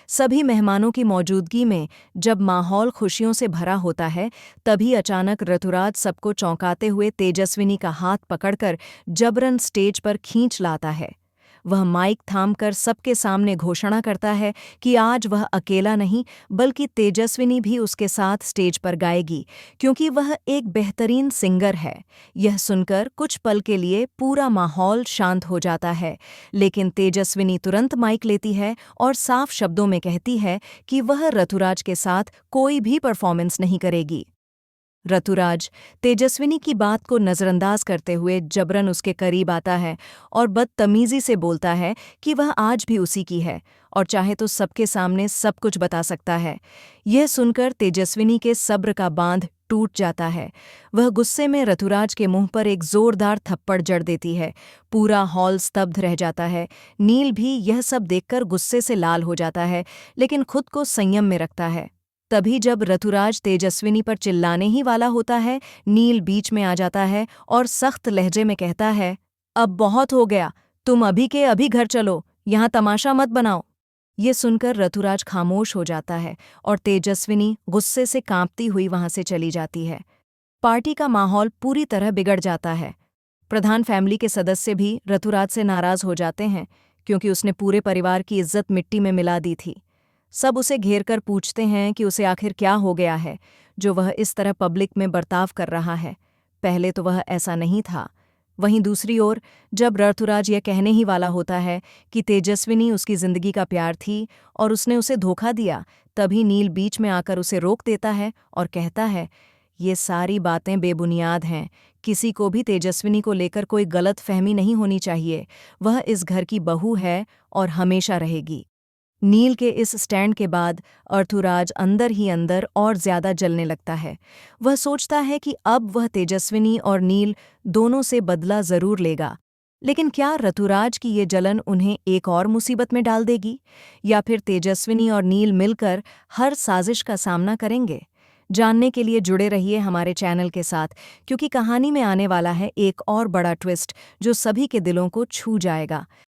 सभी मेहमानों की मौजूदगी में जब माहौल खुशियों से भरा होता है, तभी अचानक ऋतुराज सबको चौंकाते हुए तेजस्विनी का हाथ पकड़कर जबरन स्टेज पर खींच लाता है। वह माइक थामकर सबके सामने घोषणा करता है कि आज वह अकेला नहीं, बल्कि तेजस्विनी भी उसके साथ स्टेज पर गाएगी, क्योंकि वह एक बेहतरीन सिंगर है। यह सुनकर कुछ पल के लिए पूरा माहौल शांत हो जाता है, लेकिन तेजस्विनी तुरंत माइक लेती है और साफ शब्दों में कहती है कि वह ऋतुराज के साथ कोई भी परफॉर्मेंस नहीं करेगी। ऋतुराज तेजस्विनी की बात को नज़रअंदाज करते हुए जबरन उसके करीब आता है और बदतमीजी से बोलता है कि वह आज भी उसी की है और चाहे तो सबके सामने सब कुछ बता सकता है। यह सुनकर तेजस्विनी के सब्र का बांध टूट जाता है। वह गुस्से में ऋतुराज के मुंह पर एक जोरदार थप्पड़ जड़ देती है। पूरा हॉल स्तब्ध रह जाता है। नील भी यह सब देखकर गुस्से से लाल हो जाता है, लेकिन खुद को संयम में रखता है। तभी जब ऋतुराज तेजस्विनी पर चिल्लाने ही वाला होता है, नील बीच में आ जाता है और सख्त लहजे में कहता है, अब बहुत हो गया, तुम अभी के अभी घर चलो, यहाँ तमाशा मत बनाओ। ये सुनकर ऋतुराज खामोश हो जाता है और तेजस्विनी गुस्से से कांपती हुई वहां से चली जाती है। पार्टी का माहौल पूरी तरह बिगड़ जाता है। प्रधान फैमिली के सदस्य भी ऋतुराज से नाराज हो जाते हैं, क्योंकि उसने पूरे परिवार की इज्जत मिट्टी में मिला दी थी। सब उसे घेरकर पूछते हैं कि उसे आखिर क्या हो गया है, जो वह इस तरह पब्लिक में बर्ताव कर रहा है। पहले तो वह ऐसा नहीं था। वहीं दूसरी ओर जब ऋतुराज यह कहने ही वाला होता है कि तेजस्विनी उसकी जिंदगी का प्यार थी और उसने उसे धोखा दिया, तभी नील बीच में आकर उसे रोक देता है और कहता है, ये सारी बातें बेबुनियाद हैं। किसी को भी तेजस्विनी को लेकर कोई गलत फहमी नहीं होनी चाहिए। वह इस घर की बहू है और हमेशा रहेगी। नील के इस स्टैंड के बाद ऋतुराज अंदर ही अंदर और ज्यादा जलने लगता है। वह सोचता है कि अब वह तेजस्विनी और नील दोनों से बदला जरूर लेगा, लेकिन क्या ऋतुराज की ये जलन उन्हें एक और मुसीबत में डाल देगी, या फिर तेजस्विनी और नील मिलकर हर साजिश का सामना करेंगे? जानने के लिए जुड़े रहिए हमारे चैनल के साथ, क्योंकि कहानी में आने वाला है एक और बड़ा ट्विस्ट जो सभी के दिलों को छू जाएगा।